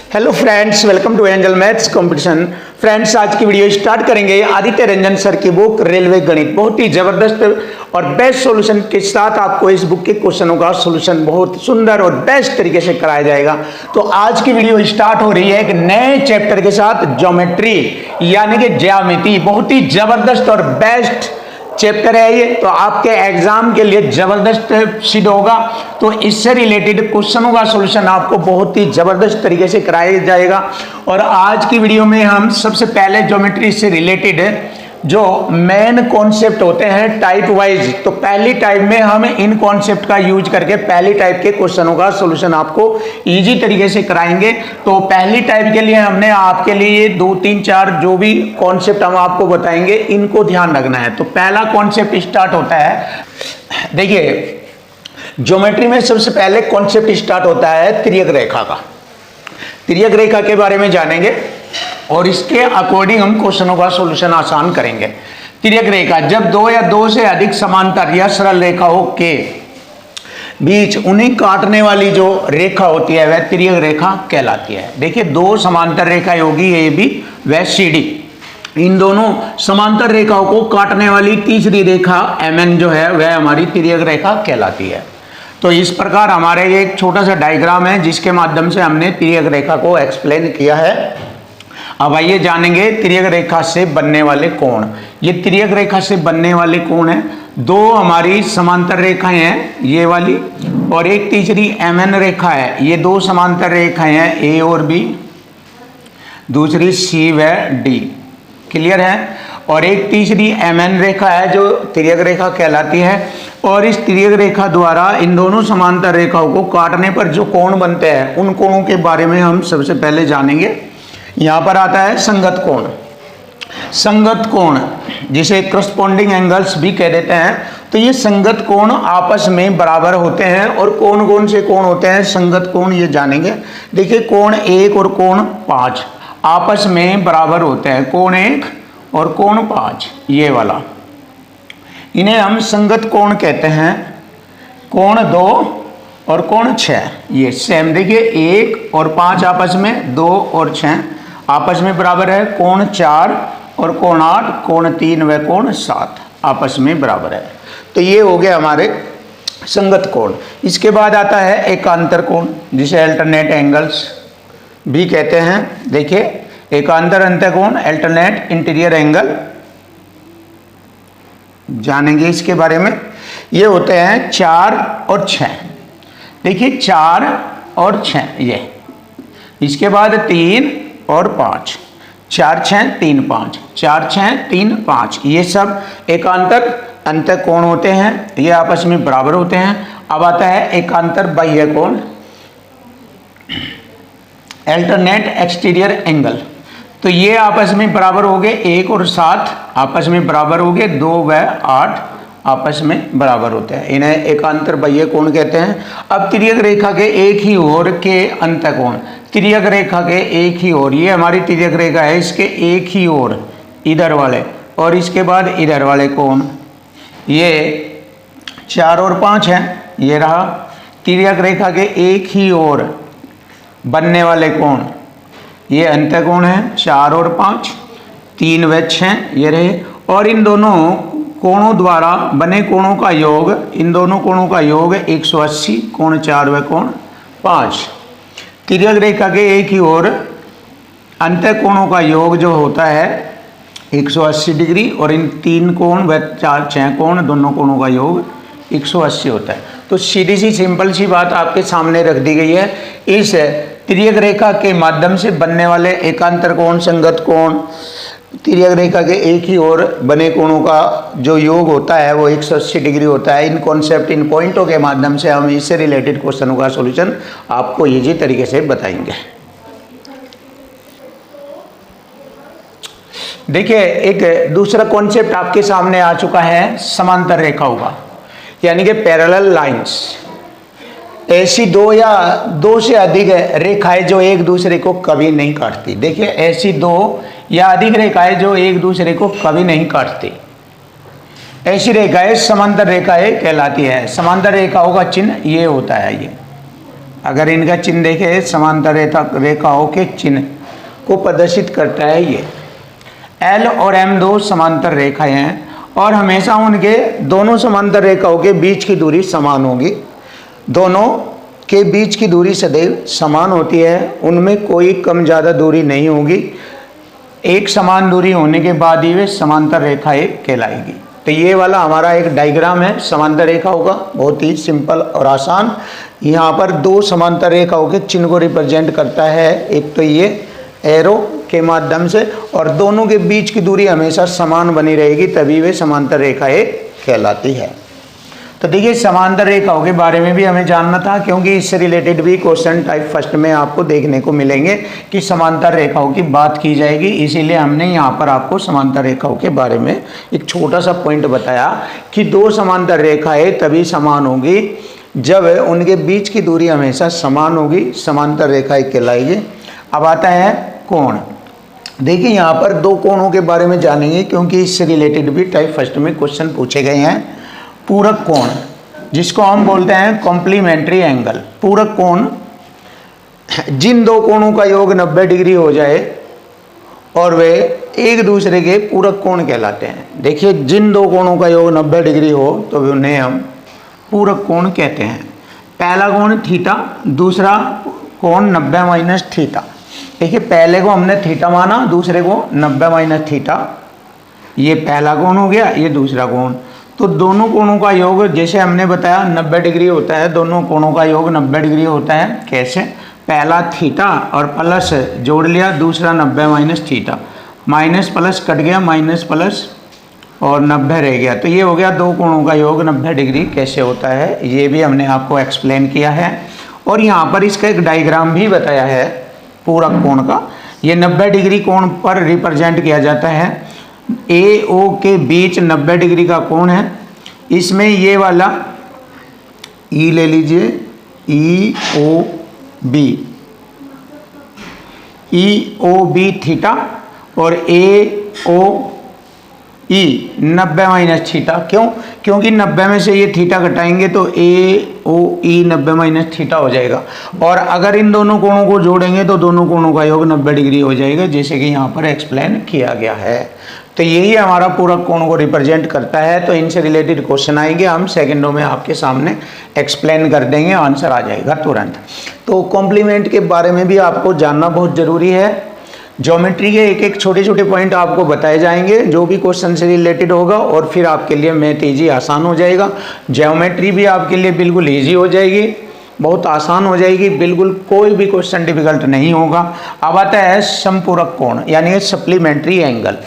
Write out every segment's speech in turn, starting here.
Hello friends, welcome to angel maths competition. Friends, आज की video start करेंगे Aditya Ranjan sir की बुक रेलवे गणित। बहुत ही जबरदस्त और बेस्ट सॉल्यूशन के साथ आपको इस बुक के क्वेश्चनों का सॉल्यूशन बहुत सुंदर और बेस्ट तरीके से कराया जाएगा। तो आज की वीडियो स्टार्ट हो रही है एक नए चैप्टर के साथ, ज्योमेट्री यानी कि ज्यामिति। बहुत ही जबरदस्त और बेस्ट चैप्टर है ये, तो आपके एग्जाम के लिए जबरदस्त सिद्ध होगा। तो इससे रिलेटेड क्वेश्चनों का सॉल्यूशन आपको बहुत ही जबरदस्त तरीके से कराया जाएगा। और आज की वीडियो में हम सबसे पहले ज्योमेट्री से रिलेटेड जो मेन कॉन्सेप्ट होते हैं टाइप वाइज, तो पहली टाइप में हम इन कॉन्सेप्ट का यूज करके पहली टाइप के क्वेश्चनों का सॉल्यूशन आपको इजी तरीके से कराएंगे। तो पहली टाइप के लिए हमने आपके लिए 2, 3, 4 जो भी कॉन्सेप्ट हम आपको बताएंगे इनको ध्यान रखना है। तो पहला कॉन्सेप्ट स्टार्ट होता है, देखिए ज्योमेट्री में सबसे पहले कॉन्सेप्ट स्टार्ट होता है तिर्यक रेखा का। तिर्यक रेखा के बारे में जानेंगे और इसके अकॉर्डिंग हम क्वेश्चनों का सॉल्यूशन आसान करेंगे। तिर्यक रेखा, जब दो या दो से अधिक समांतर या सरल रेखाओं के बीच उन्हें काटने वाली जो रेखा होती है वह तिर्यक रेखा कहलाती है। देखिए दो समांतर रेखाएं होगी, ए बी व सी डी। इन दोनों समांतर रेखाओं को काटने वाली तीसरी रेखा एम एन जो है वह हमारी तिर्यक रेखा कहलाती है। तो इस प्रकार हमारे ये एक छोटा सा डायग्राम है जिसके माध्यम से हमने तिर्यक रेखा को एक्सप्लेन किया है। अब आइए जानेंगे तिर्यक रेखा से बनने वाले कोण। ये तिर्यक रेखा से बनने वाले कोण है, दो हमारी समांतर रेखाएं हैं ये वाली, और एक तीसरी एम एन रेखा है। ये दो समांतर रेखाएं हैं ए और बी, दूसरी सी व डी। क्लियर है? और एक तीसरी एम एन रेखा है जो तिर्यक रेखा कहलाती है। और इस तिर्यक रेखा द्वारा इन दोनों समांतर रेखाओं को काटने पर जो कोण बनते हैं उन कोणों के बारे में हम सबसे पहले जानेंगे। यहाँ पर आता है संगत कोण। संगत कोण जिसे करस्पॉन्डिंग एंगल्स भी कह देते हैं। तो ये संगत कोण आपस में बराबर होते हैं। और कौन कौन से कोण होते हैं संगत कोण, ये जानेंगे। देखिए कोण 1 और कोण 5 आपस में बराबर होते हैं। कोण 1 और कोण 5 ये वाला, इन्हें हम संगत कोण कहते हैं। कोण 2 और कोण 6 ये सेम। देखिए 1 और 5 आपस में, 2 और 6 आपस में बराबर है। कोण 4 और कोण 8, कोण 3 व कोण 7 आपस में बराबर है। तो ये हो गए हमारे संगत कोण। इसके बाद आता है एकांतर कोण जिसे अल्टरनेट एंगल्स भी कहते हैं। देखिए एकांतर अंतःकोण अल्टरनेट इंटीरियर एंगल जानेंगे इसके बारे में। ये होते हैं 4 और 6। देखिए 4 और 6 ये। इसके बाद 3 और 5, 4, 6, 3, 5, 4, 6, 3, 5 ये सब एकांतर अंतःकोण होते हैं। ये आपस में बराबर होते हैं। अब आता है एकांतर बाह्य कोण अल्टरनेट एक्सटीरियर एंगल। तो ये आपस में बराबर हो गए, 1 और 7 आपस में बराबर हो गए, 2 व 8 आपस में बराबर होते हैं। इन्हें एकांतर बाह्य कोण कहते हैं। अब तिर्यक रेखा के एक ही ओर के अंतःकोण, तिर्यक रेखा के एक ही ओर, ये हमारी तिर्यक रेखा है, इसके एक ही ओर इधर वाले और इसके बाद इधर वाले कोण, ये 4 और 5 हैं। ये रहा तिर्यक रेखा के एक ही ओर बनने वाले कोण, ये अंतःकोण है 4 और 5, 3 व 6 ये रहे। और इन दोनों कोणों द्वारा बने कोणों का योग, इन दोनों कोणों का योग 180, कोण 4 व कोण 5। तिर्यक रेखा के एक ही ओर अंतःकोणों का योग जो होता है 180 डिग्री, और इन 3 कोण व 4, 6 कोण दोनों कोणों का योग 180 होता है। तो सीधी सी सिंपल सी बात आपके सामने रख दी गई है। इस तिर्यक रेखा के माध्यम से बनने वाले एकांतर कोण, संगत कोण, तिर्यक रेखा के एक ही ओर बने कोणों का जो योग होता है वो 180 डिग्री होता है। इन कॉन्सेप्ट, इन पॉइंटों के माध्यम से हम इससे रिलेटेड क्वेश्चनों का सॉल्यूशन आपको इजी तरीके से बताएंगे। देखिए एक दूसरा कॉन्सेप्ट आपके सामने आ चुका है समांतर रेखाओं का, यानी कि पैरेलल लाइंस। ऐसी दो या दो से अधिक रेखाएं जो एक दूसरे को कभी नहीं काटती। देखिए ऐसी 2 या अधिक रेखाएं जो एक दूसरे को कभी नहीं काटती, ऐसी रेखाएं समांतर रेखाएं कहलाती है। समांतर रेखाओं का चिन्ह ये होता है, ये अगर इनका चिन्ह देखें समांतर रेखाओं के चिन्ह को प्रदर्शित करता है ये। एल और एम दो समांतर रेखाएं हैं और हमेशा उनके दोनों समांतर रेखाओं के बीच की दूरी समान होगी। दोनों के बीच की दूरी सदैव समान होती है, उनमें कोई कम ज़्यादा दूरी नहीं होगी। एक समान दूरी होने के बाद ही वे समांतर रेखाएं कहलाएगी। तो ये वाला हमारा एक डायग्राम है समांतर रेखाओं का, बहुत ही सिंपल और आसान। यहाँ पर दो समांतर रेखाओं के चिन्ह को रिप्रेजेंट करता है, एक तो ये एरो के माध्यम से, और दोनों के बीच की दूरी हमेशा समान बनी रहेगी, तभी वे समांतर रेखाएं कहलाती है। तो देखिए समांतर रेखाओं के बारे में भी हमें जानना था, क्योंकि इससे रिलेटेड भी क्वेश्चन टाइप फर्स्ट में आपको देखने को मिलेंगे कि समांतर रेखाओं की बात की जाएगी। इसीलिए हमने यहाँ पर आपको समांतर रेखाओं के बारे में एक छोटा सा पॉइंट बताया कि दो समांतर रेखाएं तभी समान होगी जब उनके बीच की दूरी हमेशा समान होगी, समांतर रेखाएं कहलाएगी। अब आता है कोण। देखिए यहाँ पर दो कोणों के बारे में जानेंगे, क्योंकि इससे रिलेटेड भी टाइप फर्स्ट में क्वेश्चन पूछे गए हैं। पूरक कोण, जिसको हम बोलते हैं कॉम्प्लीमेंट्री एंगल। पूरक कोण जिन दो कोणों का योग 90 डिग्री हो जाए और वे एक दूसरे के पूरक कोण कहलाते हैं। देखिए जिन दो कोणों का योग 90 डिग्री हो तो उन्हें हम पूरक कोण कहते हैं। पहला कोण थीटा, दूसरा कोण 90 माइनस थीटा। देखिए पहले को हमने थीटा माना, दूसरे को 90 माइनस थीटा। ये पहला कोण हो गया, ये दूसरा कोण। तो दोनों कोणों का योग जैसे हमने बताया 90 डिग्री होता है, दोनों कोणों का योग 90 डिग्री होता है। कैसे? पहला थीटा और प्लस जोड़ लिया, दूसरा 90 minus theta, minus plus cut गया, माइनस प्लस और 90 रह गया। तो ये हो गया दो कोणों का योग 90 डिग्री कैसे होता है, ये भी हमने आपको एक्सप्लेन किया है। और यहाँ पर इसका एक डायग्राम भी बताया है पूरक कोण का। ये 90 डिग्री कोण पर रिप्रेजेंट किया जाता है। ए ओ के बीच 90 डिग्री का कोण है। इसमें ये वाला ई ले लीजिए, ई ओ बी, ई ओ बी थीटा, और ए ओ ई 90 माइनस थीटा। क्यों? क्योंकि 90 में से ये थीटा घटाएंगे तो ए ओ ई 90 माइनस थीटा हो जाएगा। और अगर इन दोनों कोणों को जोड़ेंगे तो दोनों कोणों का योग 90 डिग्री हो जाएगा, जैसे कि यहाँ पर एक्सप्लेन किया गया है। तो यही हमारा पूरक कोण को रिप्रेजेंट करता है। तो इनसे रिलेटेड क्वेश्चन आएंगे, हम सेकंडों में आपके सामने एक्सप्लेन कर देंगे, आंसर आ जाएगा तुरंत। तो कॉम्प्लीमेंट के बारे में भी आपको जानना बहुत ज़रूरी है। ज्योमेट्री के एक एक छोटे छोटे पॉइंट आपको बताए जाएंगे जो भी क्वेश्चन से रिलेटेड होगा, और फिर आपके लिए मैथ ईजी आसान हो जाएगा। ज्योमेट्री भी आपके लिए बिल्कुल ईजी हो जाएगी, बहुत आसान हो जाएगी, बिल्कुल कोई भी क्वेश्चन डिफिकल्ट नहीं होगा। अब आता है समपूरक कोण यानी सप्लीमेंट्री एंगल।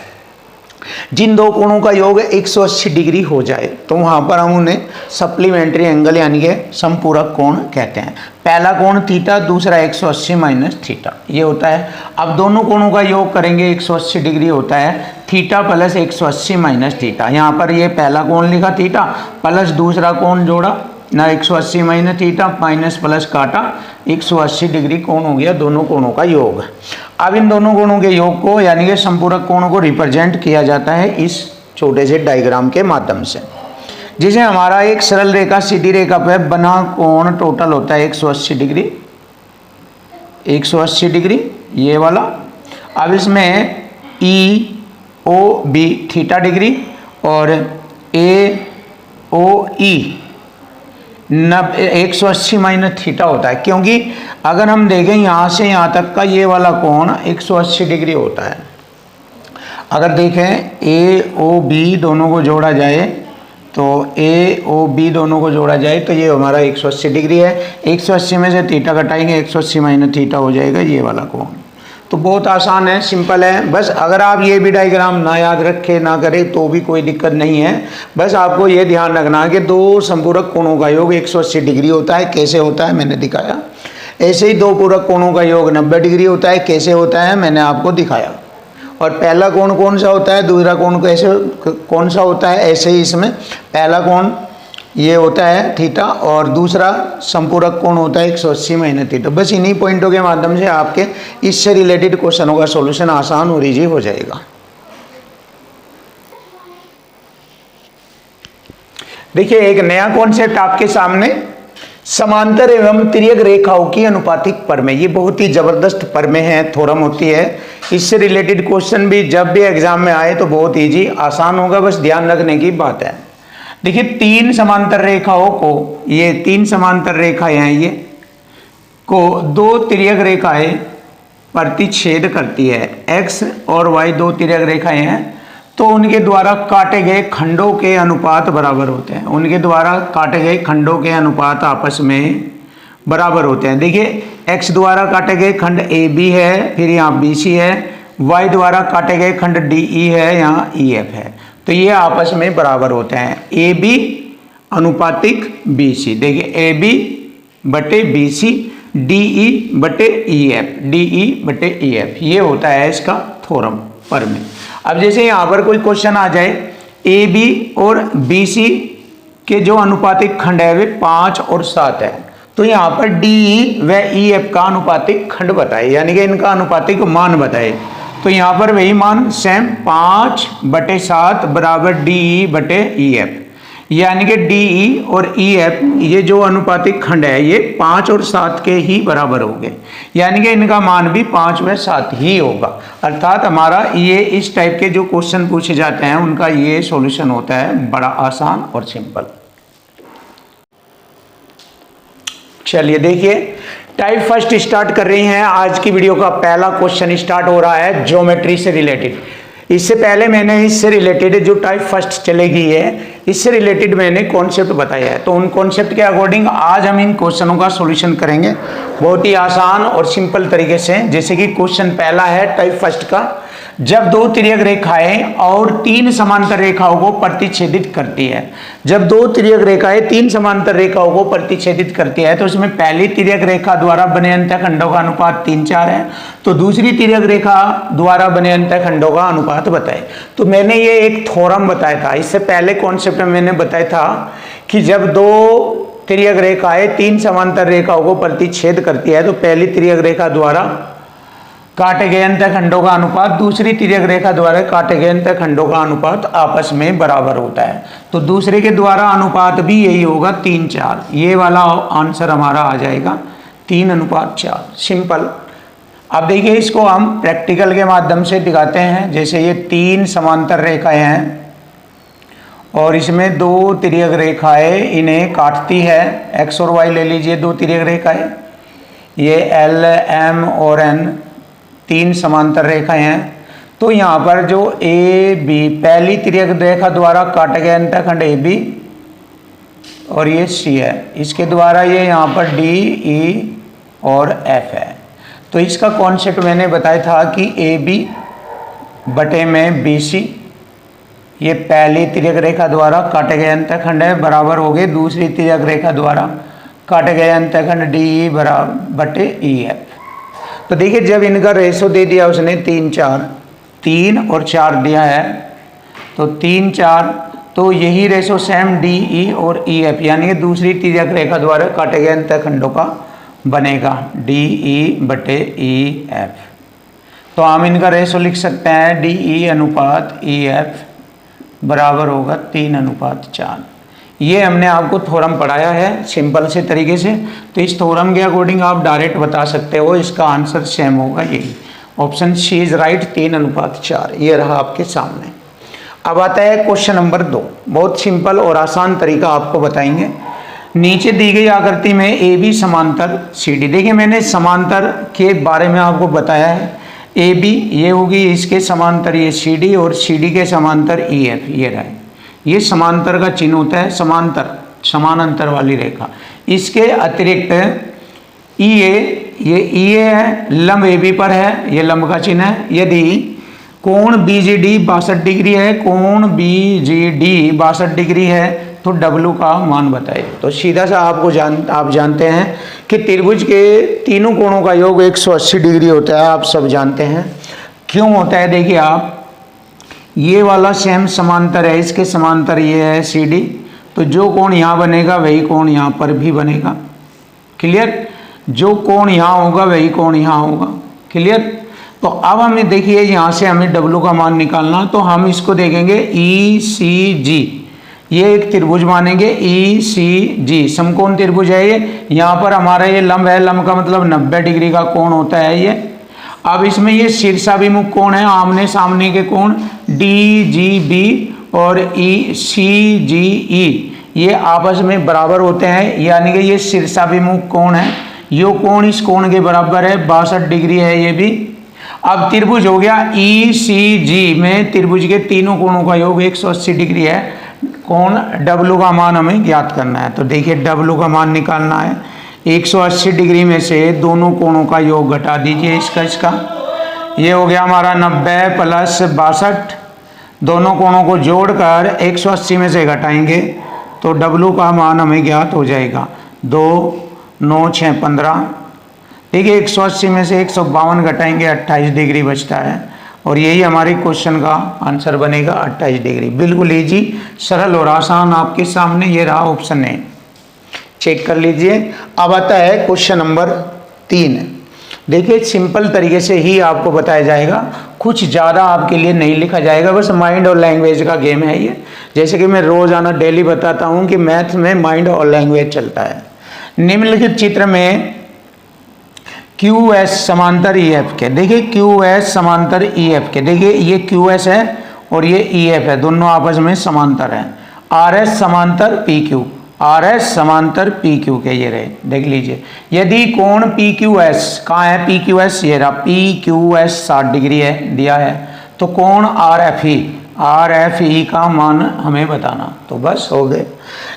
जिन दो कोणों का योग 180 डिग्री हो जाए तो वहाँ पर हम उन्हें सप्लीमेंट्री एंगल यानी कि समपूरक कोण कहते हैं। पहला कोण थीटा, दूसरा 180 माइनस थीटा, ये होता है। अब दोनों कोणों का योग करेंगे 180 डिग्री होता है, थीटा प्लस 180 माइनस थीटा। यहाँ पर ये पहला कोण लिखा थीटा, प्लस दूसरा कोण जोड़ा ना 180 माइनस थीटा, माइनस प्लस काटा, 180 डिग्री कोण हो गया दोनों कोणों का योग। अब इन दोनों कोणों के योग को यानी कि संपूरक कोण को रिप्रेजेंट किया जाता है इस छोटे से डायग्राम के माध्यम से। जिसे हमारा एक सरल रेखा सीधी रेखा पर बना कोण टोटल होता है 180 डिग्री, 180 डिग्री ये वाला। अब इसमें ई ओ बी थीटा डिग्री और ए ओ ई 180 माइनस थीटा होता है, क्योंकि अगर हम देखें यहाँ से यहाँ तक का ये वाला कोण 180 डिग्री होता है। अगर देखें ए ओ बी दोनों को जोड़ा जाए तो ए ओ बी दोनों को जोड़ा जाए तो ये हमारा 180 डिग्री है। 180 में से थीटा घटाएंगे, 180 माइनस थीटा हो जाएगा ये वाला कोण। तो बहुत आसान है, सिंपल है। बस अगर आप ये भी डायग्राम ना याद रखें ना करें तो भी कोई दिक्कत नहीं है। बस आपको ये ध्यान रखना है कि दो संपूरक कोणों का योग 180 डिग्री होता है। कैसे होता है मैंने दिखाया। ऐसे ही दो पूरक कोणों का योग 90 डिग्री होता है। कैसे होता है मैंने आपको दिखाया। और पहला कोण कौन सा होता है, दूसरा कोण कैसे कौन सा होता है, ऐसे ही इसमें पहला कोण ये होता है थीटा और दूसरा संपूरक कोण होता है 180 माइनस थीटा। बस इन्हीं पॉइंटों के माध्यम से आपके इससे रिलेटेड क्वेश्चनों का सॉल्यूशन आसान और ईजी हो जाएगा। देखिए एक नया कॉन्सेप्ट आपके सामने समांतर एवं तिर्यक रेखाओं की अनुपातिक परमें, ये बहुत ही जबरदस्त परमें है, थ्योरम होती है। इससे रिलेटेड क्वेश्चन भी जब भी एग्जाम में आए तो बहुत इजी आसान होगा, बस ध्यान रखने की बात है। देखिए तीन समांतर रेखाओं को, ये तीन समांतर रेखाएं हैं, ये को दो तिर्यक रेखाएं प्रतिच्छेद करती है। एक्स और वाई दो तिर्यक रेखाएं हैं, तो उनके द्वारा काटे गए खंडों के अनुपात बराबर होते हैं। उनके द्वारा काटे गए खंडों के अनुपात आपस में बराबर होते हैं। देखिए x द्वारा काटे गए खंड ए बी है, फिर यहाँ बी सी है, y द्वारा काटे गए खंड डी ई है, यहाँ ई एफ है, तो ये आपस में बराबर होते हैं। ए बी अनुपातिक बी सी, देखिए ए बी बटे बी सी, डी ई बटे ई एफ, डी ई बटे ई एफ, ये होता है इसका थ्योरम परमें। अब जैसे यहाँ पर कोई क्वेश्चन आ जाए, ए बी और बी सी के जो अनुपातिक खंड है वे 5 और 7 है, तो यहाँ पर डी ई व ई एफ का अनुपातिक खंड बताए, यानी कि इनका अनुपातिक मान बताए। तो यहाँ पर वही मान सेम 5/7 बराबर डी ई बटे ई एफ, यानी कि डी ई और ई एफ ये जो अनुपातिक खंड है ये 5 और 7 के ही बराबर होंगे, यानी कि इनका मान भी 5 व 7 ही होगा। अर्थात हमारा ये इस टाइप के जो क्वेश्चन पूछे जाते हैं उनका ये सॉल्यूशन होता है बड़ा आसान और सिंपल। चलिए देखिए टाइप फर्स्ट स्टार्ट कर रही हैं। आज की वीडियो का पहला क्वेश्चन स्टार्ट हो रहा है ज्योमेट्री से रिलेटेड। इससे पहले मैंने इससे रिलेटेड जो टाइप फर्स्ट चलेगी है इससे रिलेटेड मैंने कॉन्सेप्ट बताया है, तो उन कॉन्सेप्ट के अकॉर्डिंग आज हम इन क्वेश्चनों का सॉल्यूशन करेंगे बहुत ही आसान और सिंपल तरीके से। जैसे कि क्वेश्चन पहला है टाइप फर्स्ट का, जब दो तिर्यक रेखाएं और तीन समांतर रेखाओं को प्रतिच्छेदित करती है। जब दो तिर्यक रेखाएं तीन समांतर रेखाओं को प्रतिच्छेदित करती है तो उसमें पहली तिर्यक रेखा द्वारा बने अंतःखंडों का अनुपात 3:4 है, तो दूसरी तिर्यक रेखा द्वारा बने अंतःखंडों का अनुपात बताए। तो मैंने ये एक थ्योरम बताया था, इससे पहले कॉन्सेप्ट में मैंने बताया था कि जब दो तिर्यक रेखाएं तीन समांतर रेखाओं को प्रतिच्छेद करती है तो पहली तिर्यक रेखा द्वारा काटे गए अंतःखंडों का अनुपात दूसरी तिर्यक रेखा द्वारा काटे गए अंतःखंडों का अनुपात आपस में बराबर होता है। तो दूसरे के द्वारा अनुपात भी यही होगा 3:4, ये वाला आंसर हमारा आ जाएगा 3:4, सिंपल। अब देखिए इसको हम प्रैक्टिकल के माध्यम से दिखाते हैं। जैसे ये तीन समांतर रेखाएं हैं और इसमें दो तिर्यक रेखाएं इन्हें काटती है, एक्स और वाई ले लीजिए दो तिर्यक रेखाएं, ये एल एम और एन तीन समांतर रेखाएं हैं। तो यहाँ पर जो ए बी पहली तिर्यक रेखा द्वारा काटे गए अंतःखंड ए बी और ये सी है, इसके द्वारा ये यहाँ पर डी ई और एफ है। तो इसका कॉन्सेप्ट मैंने बताया था कि ए बी बटे में बी सी, ये पहली तिर्यक रेखा द्वारा काटे गए अंतःखंड है, बराबर हो गए दूसरी तिर्यक रेखा द्वारा काटे गए अंतःखंड डी ई बराबर बटे ई एफ। तो देखिए जब इनका रेशो दे दिया उसने 3:4, 3 और 4 दिया है, तो 3:4, तो यही रेशो सेम डी ई और ई एफ यानी कि दूसरी तिर्यक रेखा द्वारा काटे गए अंतःखंडों का बनेगा डी ई बटे ई एफ। तो हम इनका रेशो लिख सकते हैं डी ई अनुपात ई एफ बराबर होगा 3:4। ये हमने आपको थ्योरम पढ़ाया है सिंपल से तरीके से, तो इस थ्योरम के अकॉर्डिंग आप डायरेक्ट बता सकते हो इसका आंसर सेम होगा, यही ऑप्शन सी इज राइट 3:4। ये रहा आपके सामने। अब आता है क्वेश्चन नंबर 2, बहुत सिंपल और आसान तरीका आपको बताएंगे। नीचे दी गई आकृति में ए बी समांतर सी डी, देखिए मैंने समांतर के बारे में आपको बताया है। ए बी ये होगी इसके समांतर ये सी डी और सी डी के समांतर ई एफ, ये रहे, ये समांतर का चिन्ह होता है, समांतर समानांतर वाली रेखा। इसके अतिरिक्त ई ए, ये ई ए है, लंब ए बी पर है, ये लंब का चिन्ह है। यदि कोण बी जी डी 62 डिग्री है, कोण बी जी डी 62 डिग्री है तो डब्लू का मान बताइए। तो सीधा सा आप जानते हैं कि त्रिभुज के तीनों कोणों का योग 180 डिग्री होता है, आप सब जानते हैं। क्यों होता है देखिए आप, ये वाला सेम समांतर है, इसके समांतर ये है सी डी, तो जो कोण यहाँ बनेगा वही कोण यहाँ पर भी बनेगा, क्लियर। जो कोण यहाँ होगा वही कोण यहाँ होगा, क्लियर। तो अब हमें देखिए यहाँ से हमें डब्लू का मान निकालना, तो हम इसको देखेंगे ई सी जी, ये एक त्रिभुज मानेंगे ECG, समकोण त्रिभुज है ये। यहाँ पर हमारा ये लंब है, लंब का मतलब 90 डिग्री का कोण होता है ये। अब इसमें ये शीर्षाभिमुख कोण है, आमने सामने के कोण DGB और ECGE ये आपस में बराबर होते हैं, यानी कि ये शीर्षाभिमुख कोण है। यो कोण इस कोण के बराबर है, 62 डिग्री है ये भी। अब त्रिभुज हो गया ECG में त्रिभुज के तीनों कोणों का योग 180 डिग्री है। कोण W का मान हमें ज्ञात करना है। तो देखिए W का मान निकालना है। 180 डिग्री में से दोनों कोणों का योग घटा दीजिए इसका। ये हो गया हमारा 90 प्लस 62। दोनों कोणों को जोड़कर 180 में से घटाएंगे तो W का मान हमें ज्ञात हो जाएगा। 2 9 6 15। देखिए 180 में से 152 घटाएंगे, 28 डिग्री बचता है। और यही हमारे क्वेश्चन का आंसर बनेगा, 28 डिग्री। बिल्कुल इजी, सरल और आसान आपके सामने ये रहा ऑप्शन है, चेक कर लीजिए। अब आता है क्वेश्चन नंबर 3। देखिए सिंपल तरीके से ही आपको बताया जाएगा, कुछ ज़्यादा आपके लिए नहीं लिखा जाएगा, बस माइंड और लैंग्वेज का गेम है ये। जैसे कि मैं रोज़ाना डेली बताता हूँ कि मैथ में माइंड और लैंग्वेज चलता है। निम्नलिखित चित्र में QS समांतर EF के, देखिए QS समांतर EF के, देखिए ये QS है और ये EF है, दोनों आपस में समांतर हैं। RS समांतर PQ, RS समांतर PQ के ये रहे, देख लीजिए। यदि कोण PQS, कहाँ है PQS, ये रहा PQS 60 डिग्री है दिया है, तो कोण RFE का मान हमें बताना। तो बस हो गए।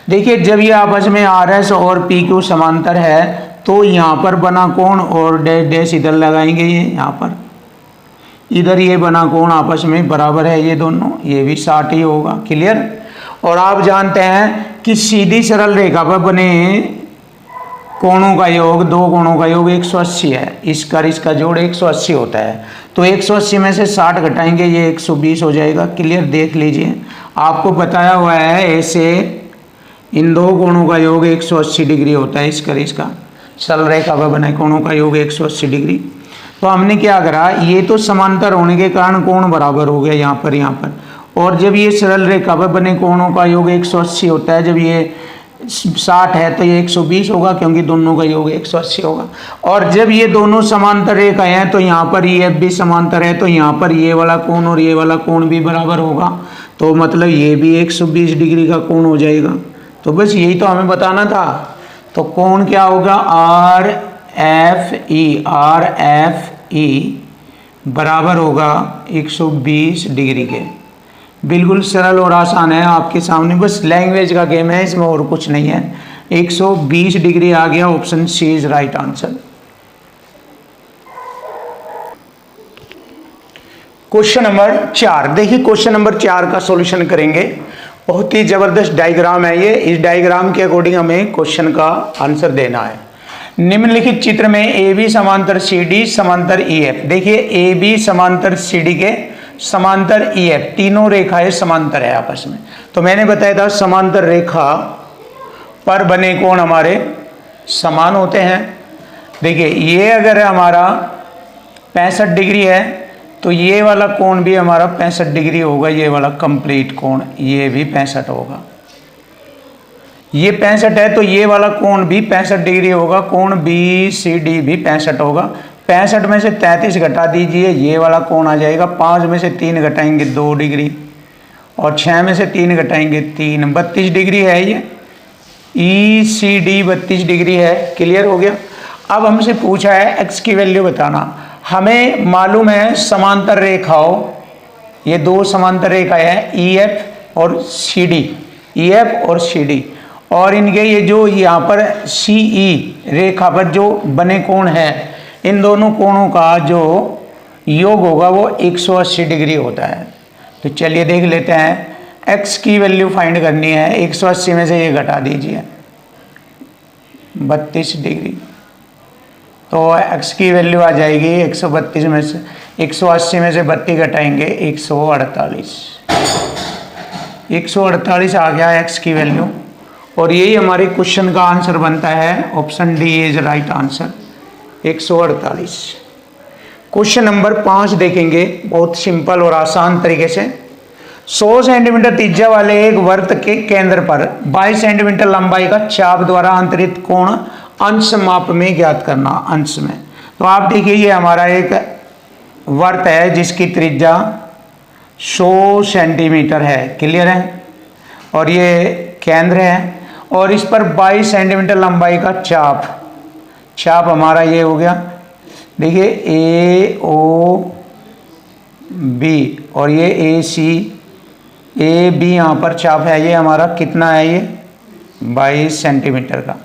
देखिए जब ये आपस में RS और PQ समांतर है तो यहाँ पर बना कोण और डैश डैश इधर लगाएंगे, ये यहाँ पर इधर ये बना कोण आपस में बराबर है, ये दोनों, ये भी 60 ही होगा। क्लियर। और आप जानते हैं कि सीधी सरल रेखा पर बने कोणों का योग, दो कोणों का योग 180 है, इसका इसका जोड़ 180 होता है। तो 180 में से 60 घटाएंगे, ये 120 हो जाएगा। क्लियर, देख लीजिए, आपको बताया हुआ है ऐसे इन दो कोणों का योग 180 डिग्री होता है, इसका सरल रेखा पर बने कोणों का योग 180 डिग्री। तो हमने क्या करा, ये तो समांतर होने के कारण कोण बराबर हो गया यहाँ पर। और जब ये सरल रेखा पर बने कोणों का योग 180 होता है, जब ये 60 है तो ये 120 होगा, क्योंकि दोनों का योग 180 होगा। और जब ये दोनों समांतर रेखा हैं तो यहाँ पर EF भी समांतर है, तो यहाँ पर ये वाला कोण और ये वाला कोण भी बराबर होगा, तो मतलब ये भी 120 डिग्री का कोण हो जाएगा। तो बस यही तो हमें बताना था। तो कोण क्या होगा, RFE बराबर होगा 120 डिग्री के। बिल्कुल सरल और आसान है आपके सामने, बस लैंग्वेज का गेम है, इसमें और कुछ नहीं है। 120 डिग्री आ गया, option C is right answer. Question number 4, देखिए क्वेश्चन नंबर 4 का सॉल्यूशन करेंगे। बहुत ही जबरदस्त डायग्राम है ये, इस डायग्राम के अकॉर्डिंग हमें क्वेश्चन का आंसर देना है। निम्नलिखित चित्र में AB समांतर CD समांतर EF, देखिए AB समांतर CD के समांतर EF, तीनों रेखाएं समांतर है आपस में। तो मैंने बताया था समांतर रेखा पर बने कोण हमारे समान होते हैं। देखिए ये अगर हमारा 65 डिग्री है तो ये वाला कोण भी हमारा 65 डिग्री होगा, ये वाला कंप्लीट कोण ये भी 65 होगा। ये 65 है तो ये वाला कोण भी 65 डिग्री होगा, कोण BCD भी 65 होगा। 65 में से 33 घटा दीजिए, ये वाला कोण आ जाएगा। 5 में से 3 घटाएंगे 2 डिग्री, और 6 में से 3 घटाएंगे 3, 32 डिग्री है ये। ECD 32 डिग्री है। क्लियर हो गया। अब हमसे पूछा है x की वैल्यू बताना। हमें मालूम है समांतर रेखाओं, ये दो समांतर रेखा है EF और CD, और इनके ये जो यहाँ पर CE रेखा पर जो बने कोण है, इन दोनों कोणों का जो योग होगा वो 180 डिग्री होता है। तो चलिए देख लेते हैं, x की वैल्यू फाइंड करनी है। 180 में से ये घटा दीजिए 32 डिग्री, तो x की वैल्यू आ जाएगी 132 में से 180 में से 32 घटाएंगे 148 आ गया x की वैल्यू। और यही हमारे क्वेश्चन का आंसर बनता है, option D is right answer 148। Question number 5 देखेंगे, बहुत सिंपल और आसान तरीके से। 100 सेंटीमीटर त्रिज्या वाले एक वृत्त के केंद्र पर 22 सेंटीमीटर लंबाई का चाप द्वारा अंतरित कोण अंश माप में ज्ञात करना। अंश में तो आप देखिए ये हमारा एक वृत्त है जिसकी त्रिज्या 100 सेंटीमीटर है, क्लियर है, और ये केंद्र है और इस पर 22 सेंटीमीटर लंबाई का चाप हमारा ये हो गया, देखिए ए ओ बी और ये ए सी ए बी यहाँ पर चाप है, ये हमारा कितना है, ये 22 सेंटीमीटर का।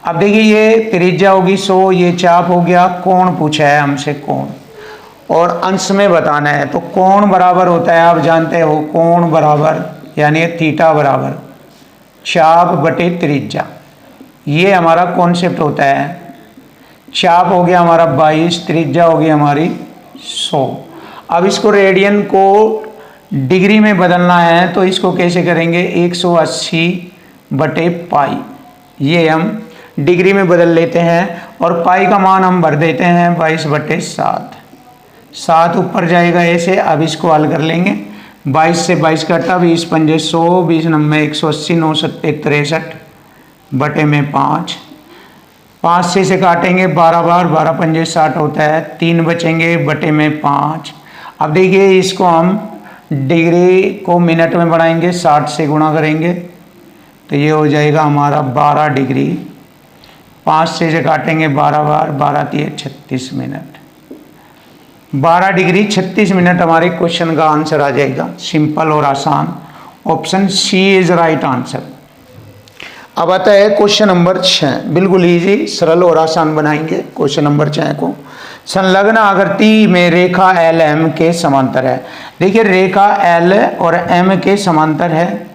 अब देखिए ये त्रिज्या होगी 100, ये चाप हो गया, कोण पूछा है हमसे कोण, और अंश में बताना है। तो कोण बराबर होता है, आप जानते हो कोण बराबर यानी थीटा बराबर चाप बटे त्रिज्या, ये हमारा कॉन्सेप्ट होता है। चाप हो गया हमारा 22, त्रिज्या होगी हमारी 100। अब इसको रेडियन को डिग्री में बदलना है तो इसको कैसे करेंगे, 180 बटे पाई, ये हम डिग्री में बदल लेते हैं और पाई का मान हम भर देते हैं 22 बटे 7, 7 ऊपर जाएगा ऐसे। अब इसको हल कर लेंगे, 22 से 22 कटा, 20 पंजे 100, 20 नब्बे 180, 9 सत्ते 63 बटे में 5, 5 से काटेंगे 12 बार, 12 पंजे 60 होता है, 3 बचेंगे बटे में 5। अब देखिए इसको हम डिग्री को मिनट में बढ़ाएंगे, 60 से गुणा करेंगे तो ये हो जाएगा हमारा 12 डिग्री, 5 से काटेंगे 12 बार, 12 तिये 36 मिनट, 12 डिग्री 36 मिनट हमारे क्वेश्चन का आंसर आ जाएगा। सिंपल और आसान, option C is right answer. अब आता है क्वेश्चन नंबर 6, बिल्कुल इजी सरल और आसान बनाएंगे क्वेश्चन नंबर 6 को। संलग्न आकृति में रेखा एल एम के समांतर है। देखिए रेखा एल और एम के समांतर है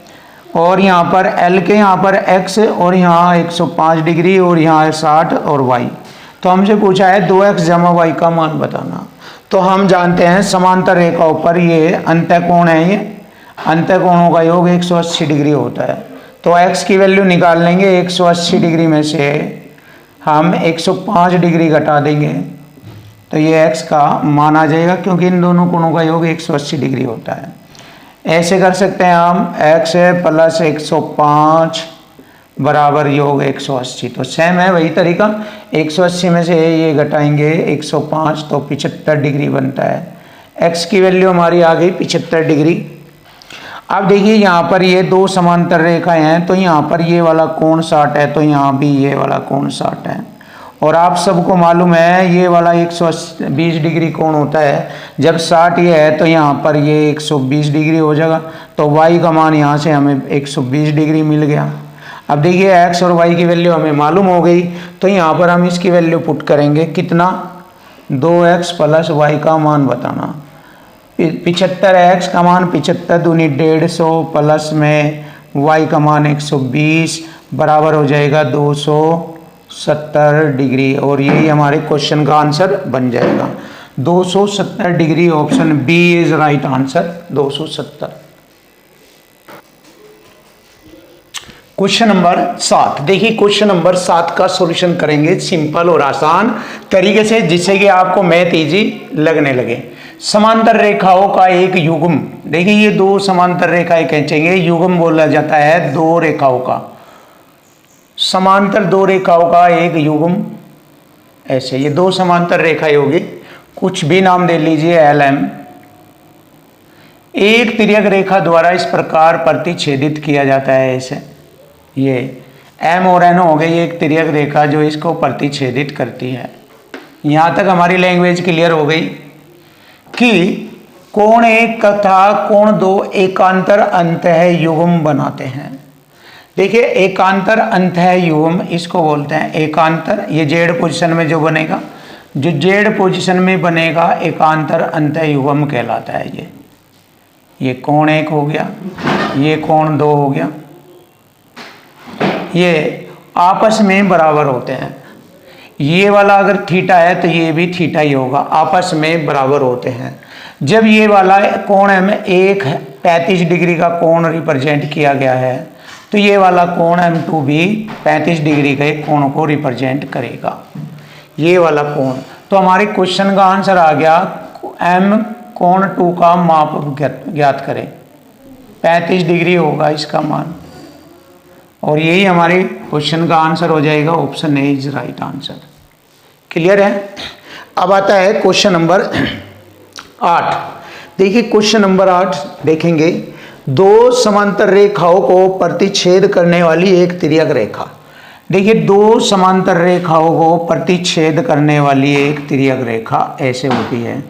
और यहाँ पर एल के यहाँ पर एक्स और यहाँ 105 डिग्री और यहाँ 60 और वाई। तो हमसे पूछा है 2x जमा वाई का मान बताना। तो हम जानते हैं समांतर रेखाओं पर ये अंतःकोण है, ये अंतःकोणों का योग 180 डिग्री होता है। तो x की वैल्यू निकाल लेंगे, 180 डिग्री में से हम 105 डिग्री घटा देंगे तो ये x का मान आ जाएगा, क्योंकि इन दोनों कोणों का योग 180 डिग्री होता है। ऐसे कर सकते हैं हम, x प्लस 105 बराबर योग 180। तो सेम है वही तरीका, 180 में से ये घटाएंगे 105 तो 75 डिग्री बनता है। x की वैल्यू हमारी आ गई 75 डिग्री। अब देखिए यहाँ पर ये दो समांतर रेखाएं हैं, तो यहाँ पर ये वाला कोण 60 है तो यहाँ भी ये वाला कोण 60 है। और आप सबको मालूम है ये वाला 120 डिग्री कोण होता है, जब 60 ये है तो यहाँ पर ये 120 डिग्री हो जाएगा। तो y का मान यहाँ से हमें 120 डिग्री मिल गया। अब देखिए x और y की वैल्यू हमें मालूम हो गई, तो यहाँ पर हम इसकी वैल्यू पुट करेंगे, कितना, 2x प्लस y का मान बताना। 75 x का मान 75 दूनी 150 प्लस में y का मान 120 बराबर हो जाएगा 270 डिग्री, और यही हमारे क्वेश्चन का आंसर बन जाएगा 270 degree. Option B is right answer, 270। Question number 7, देखिए क्वेश्चन नंबर 7 का सॉल्यूशन करेंगे सिंपल और आसान तरीके से, जिससे कि आपको मैथ इजी लगने लगे। समांतर रेखाओं का एक युग्म, देखिए ये दो समांतर रेखाएं खींचेंगे, युग्म बोला जाता है दो रेखाओं का, समांतर दो रेखाओं का एक युग्म। ऐसे ये दो समांतर रेखाएं होगी, कुछ भी नाम दे लीजिए एल एम। एक तिर्यक रेखा द्वारा इस प्रकार प्रतिच्छेदित किया जाता है। ऐसे ये एम और एन हो गई एक तिर्यक रेखा जो इसको प्रतिच्छेदित करती है। यहाँ तक हमारी लैंग्वेज क्लियर हो गई कि कोण एक तथा कोण दो एकांतर अंतः युग्म बनाते हैं। देखिए एकांतर अंतः युग्म इसको बोलते हैं, एकांतर, ये जेड पोजीशन में जो बनेगा, जो जेड पोजीशन में बनेगा एकांतर अंतः युग्म कहलाता है। ये कोण एक हो गया, ये कोण दो हो गया, ये आपस में बराबर होते हैं। ये वाला अगर थीटा है तो ये भी थीटा ही होगा, आपस में बराबर होते हैं। जब ये वाला कोण M एक 35 डिग्री का कोण रिप्रेजेंट किया गया है, तो ये वाला कोण M2 भी 35 डिग्री के कोण को रिप्रेजेंट करेगा, ये वाला कोण। तो हमारे क्वेश्चन का आंसर आ गया M कोण 2 का माप ज्ञात करें। 35 डिग्री होगा इसका मान। और यही हमारे क्वेश्चन का आंसर हो जाएगा, option A is right answer. Clear है। अब आता है क्वेश्चन नंबर 8। देखिए क्वेश्चन नंबर 8 देखेंगे, दो समांतर रेखाओं को प्रतिच्छेद करने वाली एक तिर्यक रेखा। देखिए दो समांतर रेखाओं को प्रतिच्छेद करने वाली एक तिर्यक रेखा ऐसे होती है।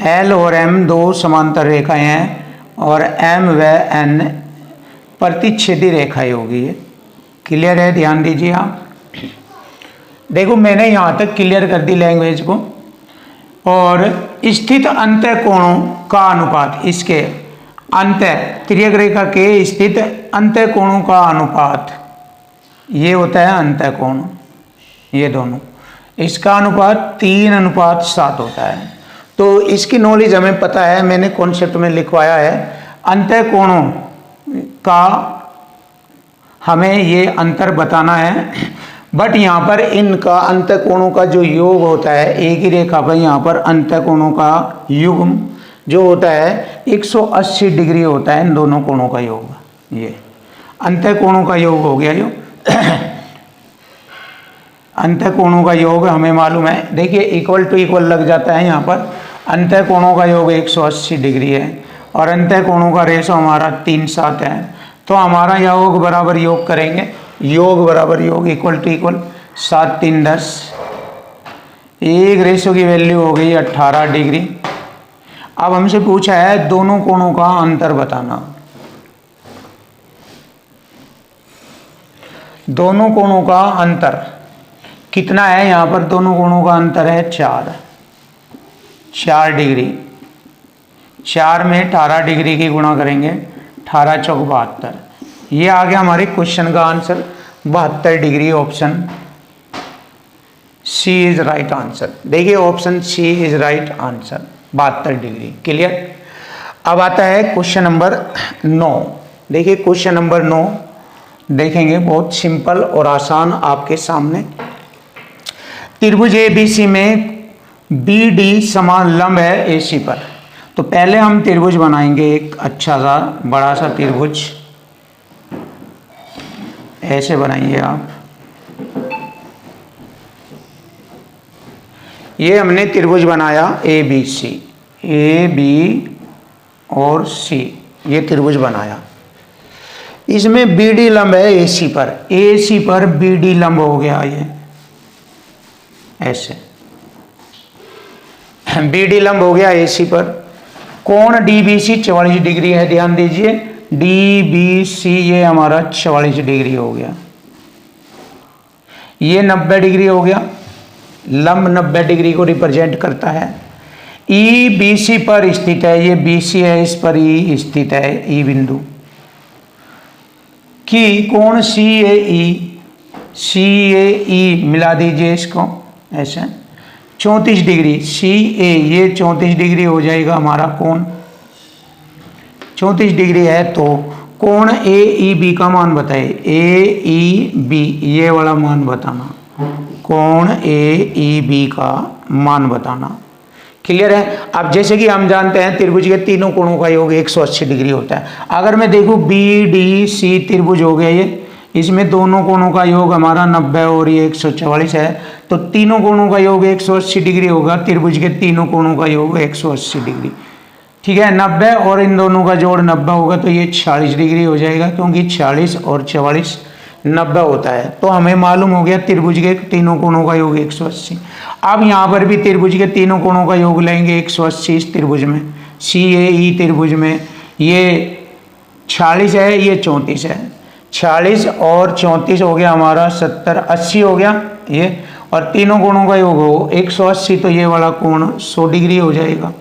एल और एम दो समांतर रेखाएं हैं और एम व एन प्रतिच्छेदी रेखाएं होगी। क्लियर है, ध्यान दीजिए आप। देखो मैंने यहाँ तक क्लियर कर दी लैंग्वेज को। और स्थित अंतः कोणों का अनुपात, इसके अंतः तिर्यक रेखा के स्थित अंतः कोणों का अनुपात, ये होता है अंतः कोण, ये दोनों, इसका अनुपात 3:7 होता है। तो इसकी नॉलेज हमें पता है, मैंने कॉन्सेप्ट में लिखवाया है। अंतः कोणों का हमें ये अंतर बताना है, बट यहाँ पर इनका अंतः कोणों का जो योग होता है, एक ही रेखा पर यहाँ पर अंतः कोणों का युग्म जो होता है 180 डिग्री होता है। इन दोनों कोणों का योग, ये अंतः कोणों का योग हो गया। जो अंतः कोणों का योग हमें मालूम है, देखिए इक्वल टू इक्वल लग जाता है। यहाँ पर अंतः कोणों का योग 180 डिग्री है और अंतः कोणों का रेशो हमारा 3:7 है। तो हमारा योग बराबर योग करेंगे, योग बराबर योग, इक्वल टू इक्वल, 7 3 10, एक रेशो की वैल्यू हो गई 18 डिग्री। अब हमसे पूछा है दोनों कोणों का अंतर बताना। दोनों कोणों का अंतर कितना है? यहाँ पर दोनों कोणों का अंतर है 4 डिग्री। 4 में 18 डिग्री की गुणा करेंगे, 18 चौक 72। ये आ गया हमारे क्वेश्चन का answer, 72 degree. Option C is right answer. देखिए option C is right answer, 72 degree. Clear. अब आता है क्वेश्चन नंबर 9। देखिए क्वेश्चन नंबर 9 देखेंगे, बहुत सिंपल और आसान आपके सामने। त्रिभुज एबीसी में बीडी समान लंब है एसी पर। तो पहले हम त्रिभुज बनाएंगे, एक अच्छा सा बड़ा सा त्रिभुज ऐसे बनाइए आप। ये हमने त्रिभुज बनाया A B C, A B और सी, ये त्रिभुज बनाया। इसमें बीडी लंब है एसी पर, एसी पर बीडी लंब हो गया ये ऐसे, बीडी लंब हो गया एसी पर। कोण डीबीसी 44 डिग्री है, ध्यान दीजिए, डीबीसी ये हमारा 44 डिग्री हो गया। ये 90 डिग्री हो गया, लंब 90 डिग्री को रिप्रेजेंट करता है। ई बीसी पर स्थित है, ये बीसी है, इस पर ई स्थित है, ई बिंदु की कोण सी ए ई मिला दीजिए इसको ऐसे, 34 डिग्री। सी ए ये 34 डिग्री हो जाएगा हमारा कोण, 34 डिग्री है। तो कोण ए ई बी का मान बताए, ए ई बी ये वाला मान बताना, कोण ए ई बी का मान बताना। क्लियर है। अब जैसे कि हम जानते हैं त्रिभुज के तीनों कोणों का योग 180 डिग्री होता है। अगर मैं देखूं बी डी सी त्रिभुज हो गया ये, इसमें दोनों कोणों का योग हमारा 90 और ये 144 है, तो तीनों कोणों का योग 180 डिग्री होगा। त्रिभुज के तीनों कोणों का योग 180 डिग्री, ठीक है। 90 और इन दोनों का जोड़ 90 होगा, तो ये 40 डिग्री हो जाएगा, क्योंकि 40 और 44 90 होता है। तो हमें मालूम हो गया त्रिभुज के तीनों कोणों का योग 180। अब यहाँ पर भी त्रिभुज के तीनों कोणों का योग लेंगे 180। इस त्रिभुज में सी ए ई त्रिभुज में ये 40 है, ये 34 है, 40 और 34 हो गया हमारा 70, 80 हो गया ये, और तीनों कोणों का योग हो 180, तो ये वाला कोण 100 डिग्री हो जाएगा।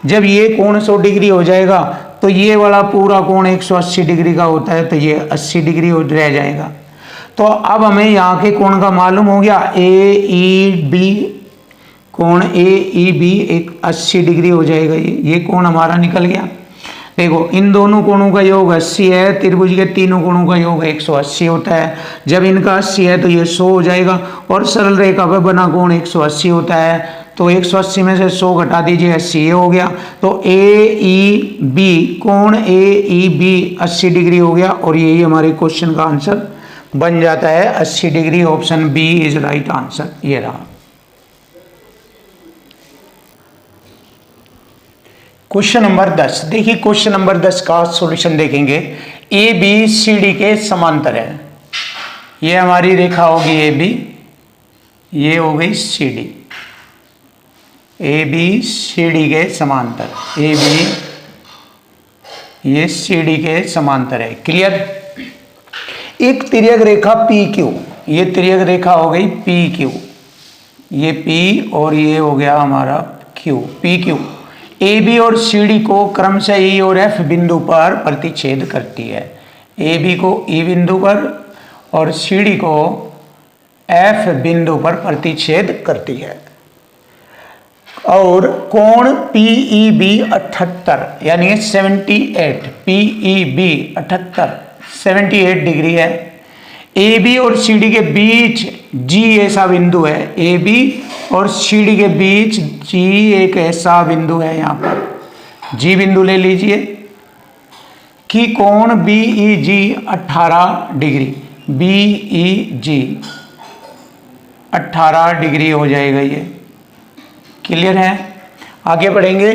जब ये कोण 100 डिग्री हो जाएगा तो ये वाला पूरा कोण 180 डिग्री का होता है, तो ये 80 डिग्री रह जाएगा। तो अब हमें यहाँ के कोण का मालूम हो गया, ए ई बी, कोण ए ई बी एक 80 डिग्री हो जाएगा। ये कोण हमारा निकल गया। देखो इन दोनों कोणों का योग 80 है, त्रिभुज के तीनों कोणों का योग 180 होता है। जब इनका 80 है तो ये 100 हो जाएगा, और सरल रेखा पर बना कोण 180 होता है। तो 180 में से 100 घटा दीजिए, 80 ये हो गया। तो AEB कोण AEB 80 डिग्री हो गया और यही हमारे क्वेश्चन का आंसर बन जाता है 80 degree. Option B is right answer, ये रहा। क्वेश्चन नंबर 10, देखिए क्वेश्चन नंबर 10 का सॉल्यूशन देखेंगे। ABCD के समांतर है, ये हमारी रेखा होगी AB, ये हो गई CD। ABCD के समांतर, AB ये CD के समांतर है, क्लियर। एक तिर्यक रेखा PQ, ये तिर्यक रेखा हो गई PQ, ये P और ये हो गया हमारा Q, PQ। AB और CD को क्रमशः E और F बिंदु पर प्रतिच्छेद करती है। AB को E बिंदु पर और CD को F बिंदु पर प्रतिच्छेद करती है। और कोण PEB 78 यानी 78, PEB 78 डिग्री है। AB और CD के बीच G ऐसा बिंदु है, AB और CD के बीच G एक ऐसा बिंदु है, यहाँ पर G बिंदु ले लीजिए कि कोण BEG 18 डिग्री, BEG 18 डिग्री हो जाएगा, ये क्लियर है। आगे बढ़ेंगे।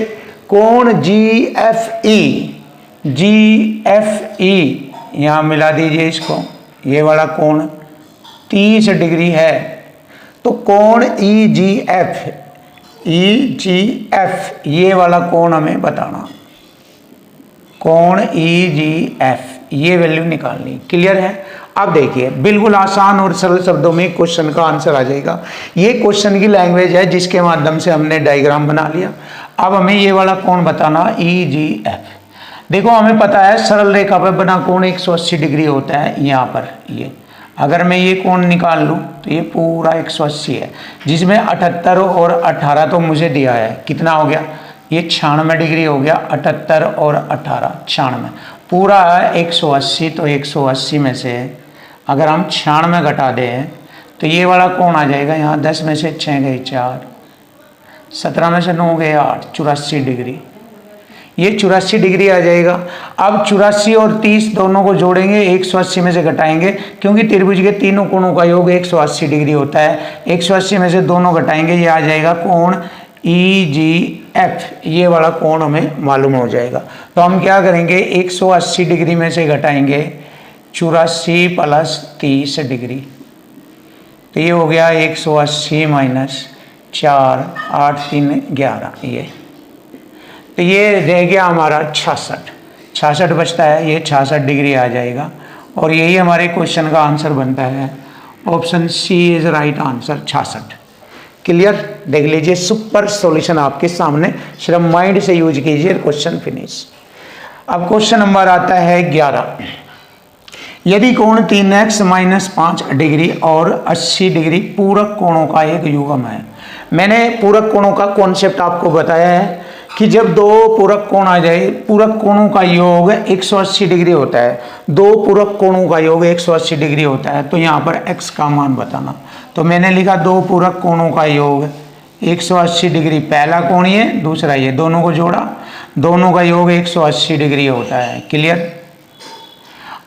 कोण GFE, GFE यहाँ मिला दीजिए इसको, ये वाला कोण 30 डिग्री है। तो कोण EGF, EGF ये वाला कोण हमें बताना, कोण EGF ये वैल्यू निकालनी, क्लियर है। अब देखिए बिल्कुल आसान और सरल शब्दों में क्वेश्चन का आंसर आ जाएगा। ये क्वेश्चन की लैंग्वेज है जिसके माध्यम से हमने डायग्राम बना लिया। अब हमें ये वाला कोण बताना EGF। देखो हमें पता है सरल रेखा पर बना कोण 180 डिग्री होता है, यहाँ पर ये अगर मैं ये कोण निकाल लूँ तो ये पूरा 180 है, जिसमें 78 और 18 तो मुझे दिया है, कितना हो गया ये 96 डिग्री हो गया। 78 और 18 96, पूरा है 180। तो 180 में से अगर हम 96 घटा दें तो ये वाला कोण आ जाएगा, यहाँ 10 में से 6 गए 4, 17 में से 9 गए 8, 84 डिग्री, ये 84 डिग्री आ जाएगा। अब 84 और 30 दोनों को जोड़ेंगे, 180 में से घटाएंगे, क्योंकि त्रिभुज के तीनों कोणों का योग 180 डिग्री होता है। 180 में से दोनों घटाएंगे, ये आ जाएगा कोण EGF, ये वाला कोण हमें मालूम हो जाएगा। तो हम क्या करेंगे, 180 डिग्री में से घटाएंगे 84 प्लस 30 डिग्री, तो ये हो गया 180 माइनस 4, 8 3 11, ये तो ये रह गया हमारा 66 बचता है, ये 66 डिग्री आ जाएगा। और यही हमारे क्वेश्चन का आंसर बनता है, option C is right answer, 66। Clear, देख लीजिए सुपर सॉल्यूशन आपके सामने, सिर्फ माइंड से यूज कीजिए, क्वेश्चन फिनिश। अब क्वेश्चन नंबर आता है 11। यदि कोण 3x माइनस 5 डिग्री और 80 डिग्री पूरक कोणों का एक युग्म है। मैंने पूरक कोणों का कॉन्सेप्ट आपको बताया है कि जब दो पूरक कोण आ जाए, पूरक कोणों का योग 180 डिग्री होता है, दो पूरक कोणों का योग 180 डिग्री होता है, तो यहाँ पर x का मान बताना। तो मैंने लिखा दो पूरक कोणों का योग 180 डिग्री, पहला कोण ये, दूसरा ये, दोनों को जोड़ा, दोनों का योग 180 डिग्री होता है, क्लियर।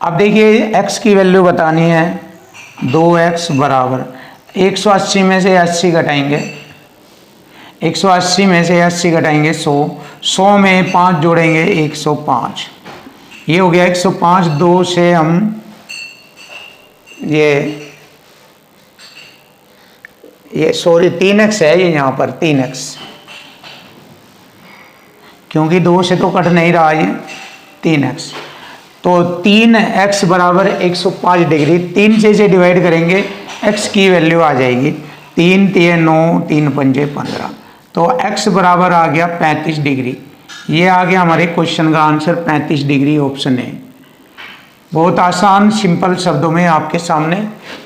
अब देखिए x की वैल्यू बतानी है, 2x बराबर 180 में से 80 घटाएंगे, 180 में से 80 घटाएंगे 100, 100 में 5 जोड़ेंगे 105, ये हो गया 105। 2 से हम ये सॉरी 3x है, ये यहाँ पर 3x, क्योंकि 2 से तो कट नहीं रहा, ये 3x। तो 3x बराबर 105 डिग्री, 3 से इसे डिवाइड करेंगे, x की वैल्यू आ जाएगी 3 3 9, 3 5 15, तो x बराबर आ गया 35 डिग्री। ये आ गया हमारे क्वेश्चन का आंसर, 35 डिग्री, ऑप्शन है। बहुत आसान सिंपल शब्दों में आपके सामने।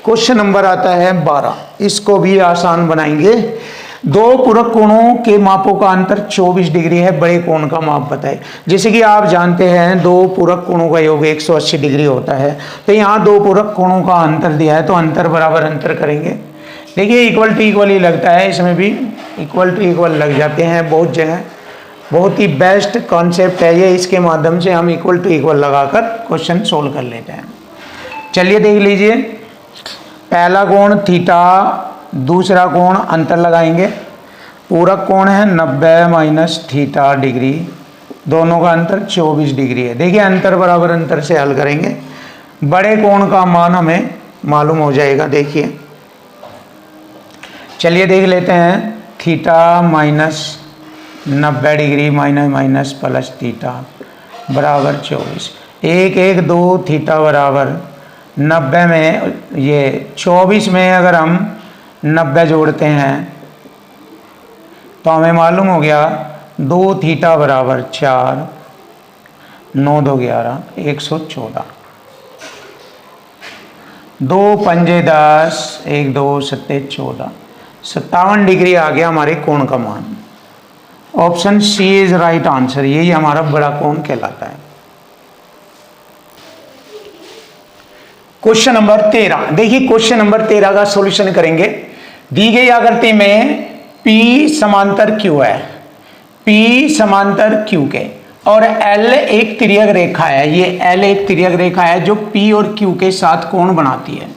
क्वेश्चन नंबर आता है 12, इसको भी आसान बनाएंगे। दो पूरक कोणों के मापों का अंतर 24 डिग्री है, बड़े कोण का माप बताए। जैसे कि आप जानते हैं दो पूरक कोणों का योग 180 डिग्री होता है, तो यहाँ दो पूरक कोणों का अंतर दिया है, तो अंतर बराबर अंतर करेंगे। देखिए इक्वल टू इक्वल ही लगता है इसमें भी, इक्वल टू इक्वल लग जाते हैं बहुत जगह। बहुत ही बेस्ट कॉन्सेप्ट है ये, इसके माध्यम से हम इक्वल टू इक्वल लगाकर क्वेश्चन सोल्व कर लेते हैं। चलिए देख लीजिए, पहला कोण थीटा, दूसरा कोण अंतर लगाएंगे। पूरक कोण है 90 माइनस थीटा डिग्री, दोनों का अंतर 24 डिग्री है। देखिए अंतर बराबर अंतर से हल करेंगे, बड़े कोण का मान हमें मालूम हो जाएगा। देखिए चलिए देख लेते हैं, theta minus 90 degree minus minus plus theta बराबर 24। 1 1 2 थीटा बराबर 90 में ये 24 में अगर हम 90 जोड़ते हैं तो हमें मालूम हो गया 2 थीटा बराबर 4, 9 2 11 114, 2 पंजे 10, 1 2 7 14, 57 डिग्री आ गया हमारे कोण का मान। Option C is right answer, यही हमारा बड़ा कोण कहलाता है। क्वेश्चन नंबर 13, देखिए क्वेश्चन नंबर 13 का सॉल्यूशन करेंगे। दी गई आकृति में P समांतर Q है, P समांतर Q के, और L एक तिर्यक रेखा है। ये L एक तिर्यक रेखा है जो P और Q के साथ कोण बनाती है,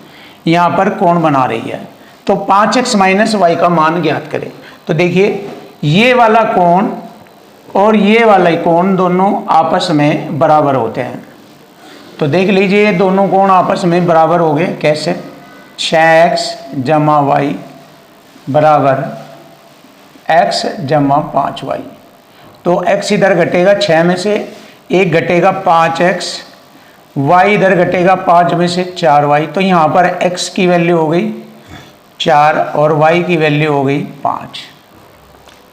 यहाँ पर कोण बना रही है। तो 5x माइनस वाई का मान ज्ञात करें। तो देखिए ये वाला कोण और ये वाला कोण दोनों आपस में बराबर होते हैं। तो देख लीजिए ये दोनों कोण आपस में बराबर हो गए। कैसे? 6x जमा वाई बराबर x जमा 5y। तो x इधर घटेगा 6 में से, एक घटेगा 5x, y इधर घटेगा 5 में से 4y। तो यहाँ पर x की वैल्यू हो गई 4 और y की वैल्यू हो गई 5।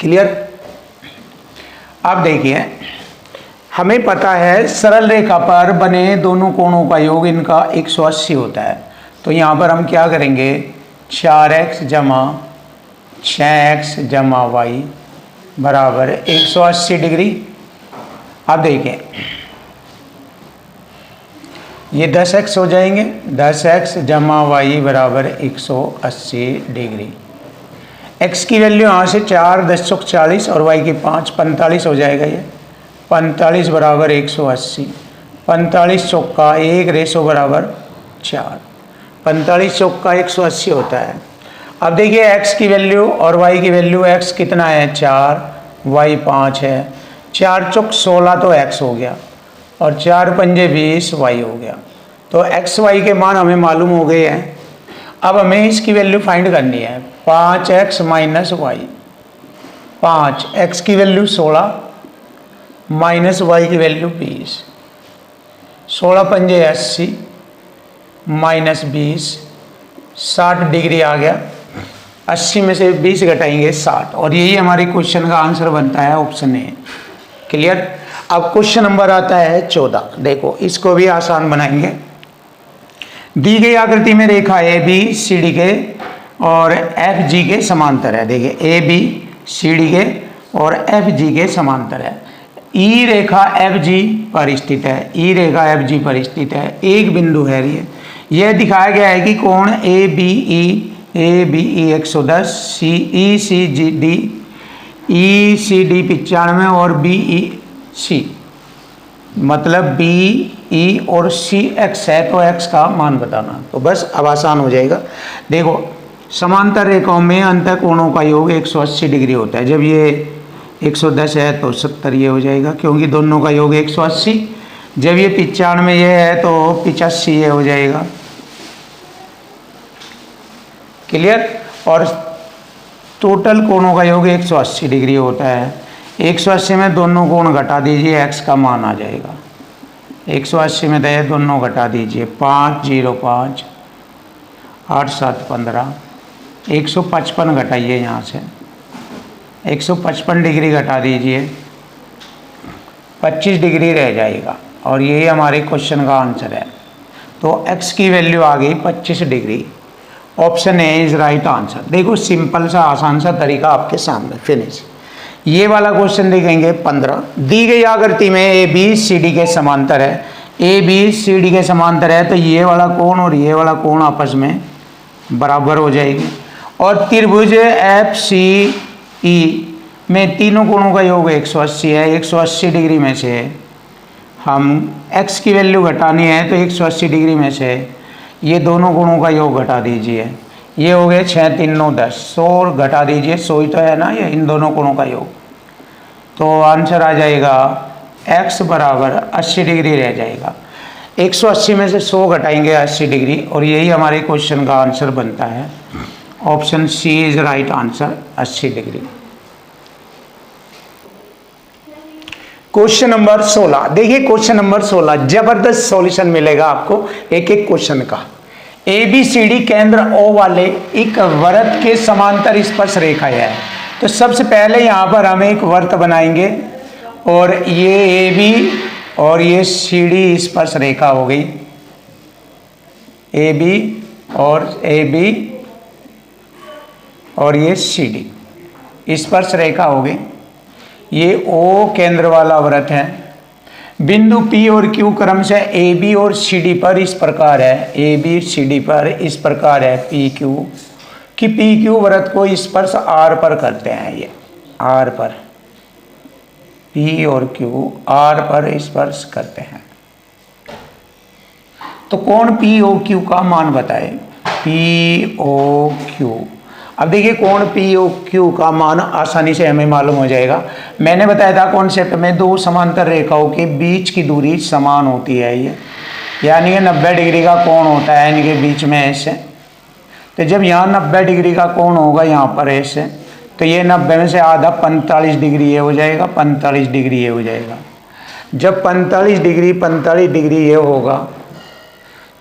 क्लियर? अब देखिए हमें पता है सरल रेखा पर बने दोनों कोणों का योग इनका 180 होता है। तो यहाँ पर हम क्या करेंगे, 4x जमा 6x जमा वाई बराबर 180 डिग्री। अब देखिए ये 10x हो जाएंगे, 10x जमा वाई बराबर 180 डिग्री। x की वैल्यू यहाँ से 4 10 40 और y की 5 45 हो जाएगा। ये 45 बराबर 180, 45 चौका 1 रेशो बराबर 4, 45 चौका 180 होता है। अब देखिए x की वैल्यू और y की वैल्यू, x कितना है 4, y 5 है, 4 चौक 16 तो x हो गया और 4 पंजे 20 y हो गया। तो x y के मान हमें मालूम हो गए हैं। अब हमें इसकी वैल्यू फाइंड करनी है। 5x माइनस वाई, 5 x की वैल्यू 16 माइनस y की वैल्यू 20, 16 पंजे 80 माइनस 20, 60 डिग्री आ गया। 80 में से 20 घटाएंगे 60, और यही हमारे क्वेश्चन का आंसर बनता है, ऑप्शन ए। क्लियर? अब क्वेश्चन नंबर आता है 14। देखो इसको भी आसान बनाएंगे। दी गई आकृति में रेखा ए बी सी डी के और एफ जी के समांतर है। देखिए ए बी सी डी के और एफ जी के समांतर है। ई रेखा एफ जी पर स्थित है, ई रेखा एफ जी पर स्थित है। एक बिंदु है यह दिखाया गया है कि कोण A B E 110, C E C G D E C D 95 और बी ई सी, मतलब बी ई और सी एक्स है तो एक्स का मान बताना। तो बस अब आसान हो जाएगा। देखो समांतर रेखाओं में अंतः कोणों का योग 180 डिग्री होता है। जब ये 110 है तो 70 ये हो जाएगा, क्योंकि दोनों का योग 180। जब ये 95 ये है तो 85 ये हो जाएगा। क्लियर? और टोटल कोणों का योग 180 डिग्री होता है। 180 में दोनों कोण घटा दीजिए, x का मान आ जाएगा। 180 में दे दोनों घटा दीजिए, 5 0 5 8 7 15, 155 घटाइए यहाँ से, 155 डिग्री घटा दीजिए, 25 डिग्री रह जाएगा, और यही हमारे क्वेश्चन का आंसर है। तो x की वैल्यू आ गई 25 degree. Option A is right answer. देखो सिंपल सा आसान सा तरीका आपके सामने, फिनिश। ये वाला क्वेश्चन देखेंगे 15। दी गई आकृति में ए बी सी डी के समांतर है, ए बी सी डी के समांतर है, तो ये वाला कोण और ये वाला कोण आपस में बराबर हो जाएगी। और त्रिभुज एफ सी ई में तीनों कोणों का योग 180 है। 180 डिग्री में से हम x की वैल्यू घटानी है तो 180 डिग्री में से ये दोनों कोणों का योग घटा दीजिए। ये हो गए 6 3 9 10, 100 घटा दीजिए, 100 ही तो है ना ये इन दोनों कोणों का योग। तो आंसर आ जाएगा x बराबर 80 डिग्री रह जाएगा। 180 में से 100 घटाएंगे 80 डिग्री, और यही हमारे क्वेश्चन का आंसर बनता है। Option C is right answer, 80 degree. Question number 16 देखिए, क्वेश्चन नंबर 16 जबरदस्त सॉल्यूशन मिलेगा आपको एक एक क्वेश्चन का। ABCD केंद्र O वाले एक वृत्त के समांतर स्पर्श रेखा है। तो सबसे पहले यहाँ पर हम एक वृत्त बनाएंगे और ये AB और ये CD स्पर्श रेखा हो गई। AB और ये CD स्पर्श रेखा हो गई। ये O केंद्र वाला वृत्त है। बिंदु P और Q क्रम से AB और CD पर इस प्रकार है, AB CD पर इस प्रकार है PQ कि PQ वृत्त को स्पर्श R पर करते हैं। ये R पर, P और Q R पर स्पर्श करते हैं। तो कोण POQ का मान बताए, POQ। अब देखिए कोण POQ का मान आसानी से हमें मालूम हो जाएगा। मैंने बताया था कॉन्सेप्ट में दो समांतर रेखाओं के बीच की दूरी समान होती है ये, यानी कि 90 डिग्री का कोण होता है इनके बीच में ऐसे। तो जब यहाँ 90 डिग्री का कोण होगा यहाँ पर ऐसे, तो ये 90 में से आधा 45 डिग्री ये हो जाएगा, 45 डिग्री ये हो जाएगा। जब 45 डिग्री ये होगा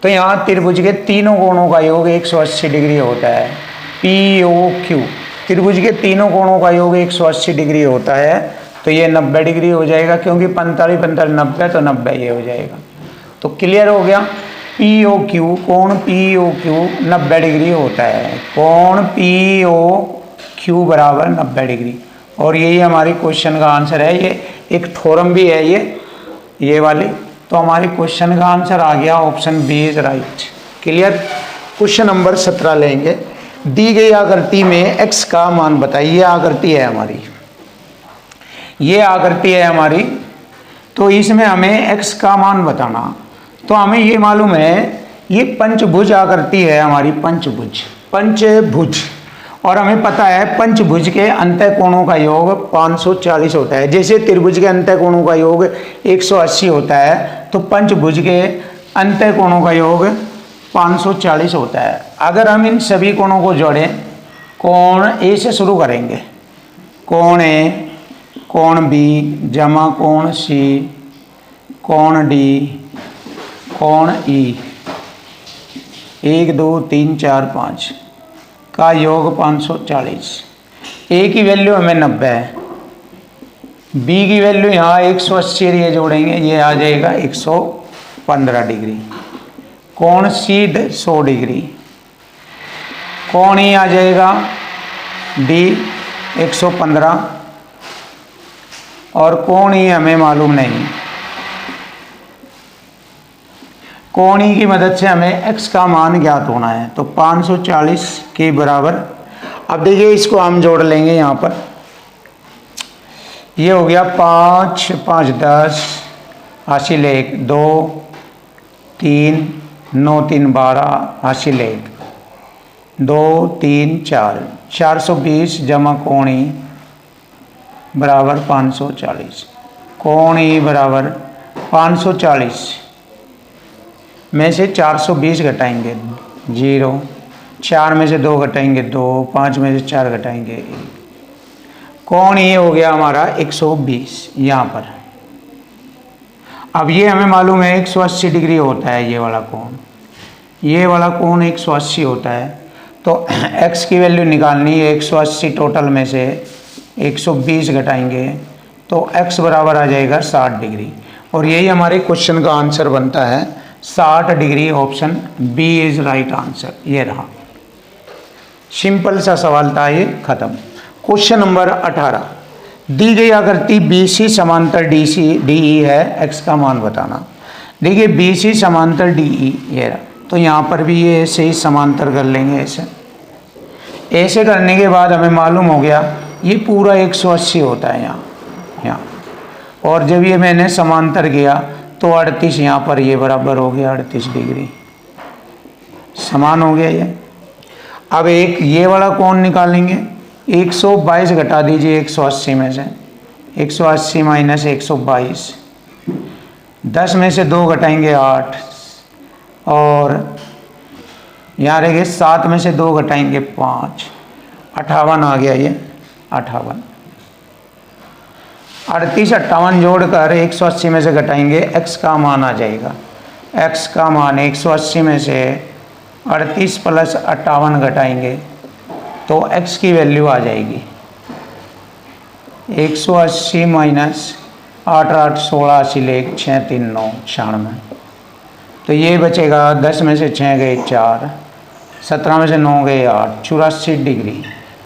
तो यहाँ त्रिभुज के तीनों कोणों का योग 180 डिग्री होता है। POQ त्रिभुज के तीनों कोणों का योग 180 डिग्री होता है, तो ये 90 डिग्री हो जाएगा, क्योंकि 45 90 तो 90 ये हो जाएगा। तो क्लियर हो गया। POQ कोण POQ 90 डिग्री होता है, कोण POQ बराबर 90 डिग्री। और यही हमारी क्वेश्चन का आंसर है। ये एक थ्योरम भी है ये वाली। तो हमारे क्वेश्चन का आंसर आ गया option B is right. Clear. Question number 17 लेंगे। दी गई आकृति में x का मान बताइए। आकृति है हमारी, ये आकृति है हमारी, तो इसमें हमें x का मान बताना। तो हमें ये मालूम है ये पंचभुज आकृति है हमारी, पंचभुज। और हमें पता है पंचभुज के अंतः कोणों का योग 540 होता है। जैसे त्रिभुज के अंतः कोणों का योग 180 होता है, तो पंचभुज के अंतः कोणों का योग 540 होता है। अगर हम इन सभी कोणों को जोड़ें, कोण A से शुरू करेंगे, कोण A, कोण B जमा कोण C, कोण D, कोण E, 1 2 3 4 5 का योग 540। A की वैल्यू हमें 90 है, B की वैल्यू यहाँ 180 ये जोड़ेंगे, ये आ जाएगा 115 डिग्री। कोण C 100 डिग्री, कोण E आ जाएगा D 115, और कोण E हमें मालूम नहीं। कोण E की मदद से हमें x का मान ज्ञात होना है। तो 540 के बराबर, अब देखिए इसको हम जोड़ लेंगे यहाँ पर। ये हो गया 5 5 10 हासिल 1 2 3 9 3 12 हासिल 1 2 3 4 420 जमा कोण E बराबर 540। कोण E बराबर 540 में से 420 घटाएंगे 0, 4 में से 2 घटाएंगे 2, 5 में से 4 घटाएंगे 1। कोण ये हो गया हमारा 120 यहाँ पर। अब ये हमें मालूम है 180 डिग्री होता है ये वाला कोण, ये वाला कोण 180 होता है। तो x की वैल्यू निकालनी है, 180 टोटल में से 120 घटाएंगे तो x बराबर आ जाएगा 60 डिग्री। और यही हमारे क्वेश्चन का आंसर बनता है 60 degree. Option B is right answer. ये रहा, सिंपल सा सवाल था ये, खत्म। Question number 18। दी गई आकृति BC समांतर DE है, x का मान बताना। देखिए BC समांतर DE ये रहा, तो यहाँ पर भी ये ऐसे ही समांतर कर लेंगे। ऐसे करने के बाद हमें मालूम हो गया ये पूरा 180 होता है यहाँ। और जब ये मैंने समांतर किया तो 38 यहाँ पर ये बराबर हो गया 38 डिग्री, समान हो गया ये। अब एक ये वाला कोण निकालेंगे, 122 घटा दीजिए 180 में से, 180 माइनस 122, 10 में से 2 घटाएंगे 8, और यहाँ रहेंगे 7 में से 2 घटाएंगे 5, 58 आ गया ये 58। 38 58 जोड़कर 180 में से घटाएंगे, x का मान आ जाएगा। x का मान 180 में से 38 प्लस 58 घटाएंगे तो x की वैल्यू आ जाएगी 180 माइनस 8 8 16 80 1 6 3 9 96। तो ये बचेगा 10 में से 6 गए 4, 17 में से 9 गए 8, 84 डिग्री।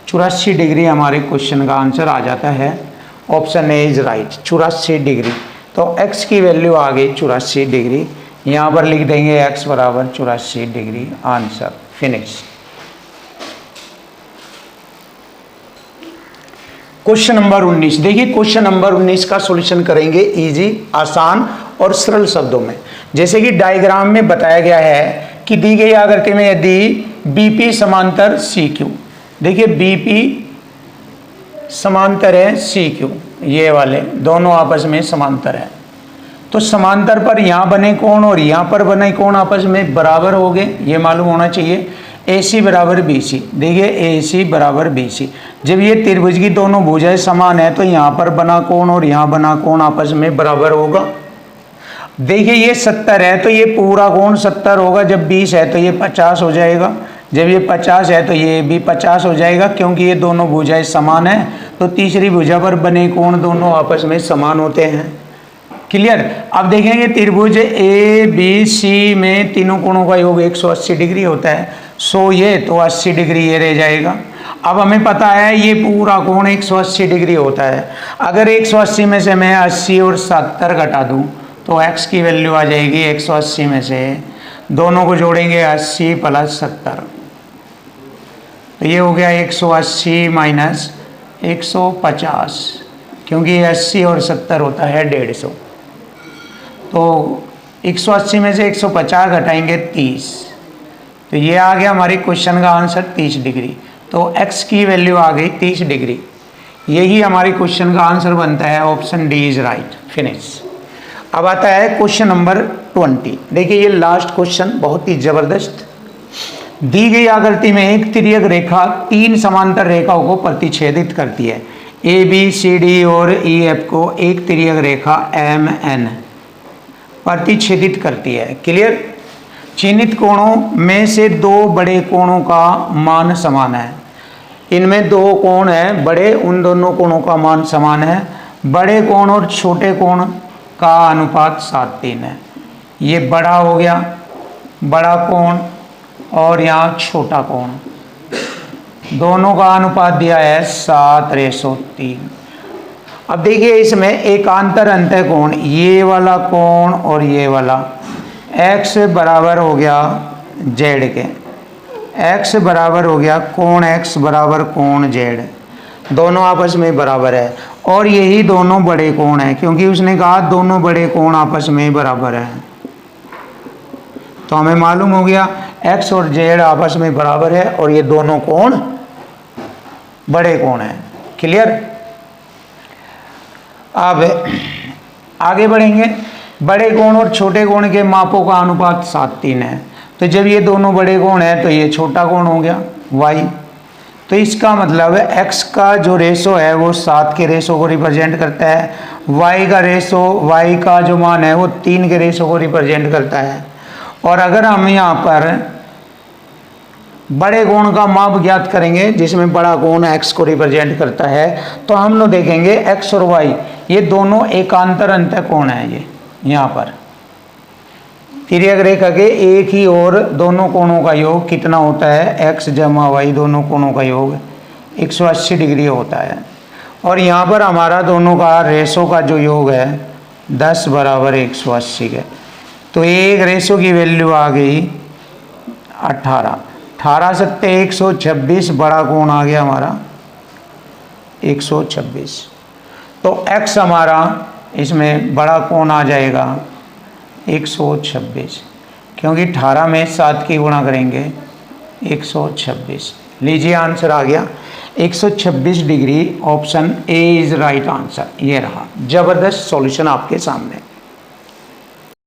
84 डिग्री हमारे क्वेश्चन का आंसर आ जाता है। Option A is right, 84 degree. तो x की वैल्यू आ गई 84 डिग्री। यहाँ पर लिख देंगे x बराबर 84 degree, answer finish. Question number 19 देखिए, क्वेश्चन नंबर 19 का सॉल्यूशन करेंगे इजी, आसान और सरल शब्दों में। जैसे कि डायग्राम में बताया गया है कि दी गई आकृति में यदि BP समांतर CQ, देखिए BP समांतर है CQ, ये वाले दोनों आपस में समांतर है, तो समांतर पर यहाँ बने कोण और यहाँ पर बने कोण आपस में बराबर हो गए, ये मालूम होना चाहिए। AC बराबर BC, देखिए AC बराबर BC। जब ये त्रिभुज की दोनों भुजाएं समान है तो यहाँ पर बना कोण और यहाँ बना कोण आपस में बराबर होगा। देखिए ये 70 है तो ये पूरा कोण 70 होगा, जब 20 है तो ये 50 हो जाएगा, जब ये 50 है तो ये भी 50 हो जाएगा, क्योंकि ये दोनों भुजाएं समान है तो तीसरी भुजा पर बने कोण दोनों आपस में समान होते हैं। क्लियर। अब देखेंगे त्रिभुज ABC में तीनों कोणों का योग 180 डिग्री होता है, सो ये तो 80 डिग्री ये रह जाएगा। अब हमें पता है ये पूरा कोण 180 डिग्री होता है। अगर 180 में से मैं 80 और 70 घटा दूं तो x की वैल्यू आ जाएगी 180 में से, दोनों को जोड़ेंगे 80 प्लस 70, तो ये हो गया 180 माइनस 150, क्योंकि 80 और 70 होता है 150। तो 180 में से 150 घटाएंगे 30, तो ये आ गया हमारे क्वेश्चन का आंसर 30 डिग्री। तो x की वैल्यू आ गई 30 डिग्री, यही हमारे क्वेश्चन का आंसर बनता है। Option D is right, finish. अब आता है क्वेश्चन नंबर 20। देखिए ये लास्ट क्वेश्चन बहुत ही जबरदस्त। दी गई आकृति में एक तिर्यक रेखा 3 समांतर रेखाओं को प्रतिच्छेदित करती है। ABCD और EF को एक तिर्यक रेखा MN प्रतिच्छेदित करती है। क्लियर। चिन्हित कोणों में से 2 बड़े कोणों का मान समान है। इनमें 2 कोण हैं बड़े, उन दोनों कोणों का मान समान है। बड़े कोण और छोटे कोण का अनुपात 7:3 है। ये बड़ा हो गया, बड़ा कोण, और यहाँ छोटा कोण, दोनों का अनुपात दिया है 7:3। अब देखिए इसमें एकांतर अंतः कोण, ये वाला कोण और ये वाला, x बराबर हो गया z के, x बराबर हो गया कोण x बराबर कोण z, दोनों आपस में बराबर है। और यही दोनों बड़े कोण हैं, क्योंकि उसने कहा दोनों बड़े कोण आपस में बराबर हैं, तो हमें मालूम हो गया x और z आपस में बराबर है और ये दोनों कोण बड़े कोण हैं। क्लियर। अब आगे बढ़ेंगे। बड़े कोण और छोटे कोण के मापों का अनुपात 7:3 है, तो जब ये दोनों बड़े कोण हैं तो ये छोटा कोण हो गया y। तो इसका मतलब है x का जो रेशो है वो 7 के रेशो को रिप्रेजेंट करता है, y का रेशो, y का जो मान है वो 3 के रेशो को रिप्रेजेंट करता है। और अगर हम यहाँ पर बड़े कोण का माप ज्ञात करेंगे जिसमें बड़ा कोण x को रिप्रेजेंट करता है, तो हम लोग देखेंगे x और y ये दोनों एकांतर अंतः कोण है। ये यहाँ पर तिर्यक रेखा के एक ही और दोनों कोणों का योग कितना होता है, x जमा y, दोनों कोणों का योग 180 डिग्री होता है। और यहाँ पर हमारा दोनों का रेशो का जो योग है 10 बराबर 180 के, तो एक रेशो की वैल्यू आ गई 18। 18 सत्ते 126, बड़ा कोण आ गया हमारा 126। तो x हमारा इसमें बड़ा कौन आ जाएगा 126, क्योंकि 18 में 7 की गुणा करेंगे 126। लीजिए आंसर आ गया 126 degree. Option A is right answer. ये रहा, जबरदस्त सॉल्यूशन आपके सामने।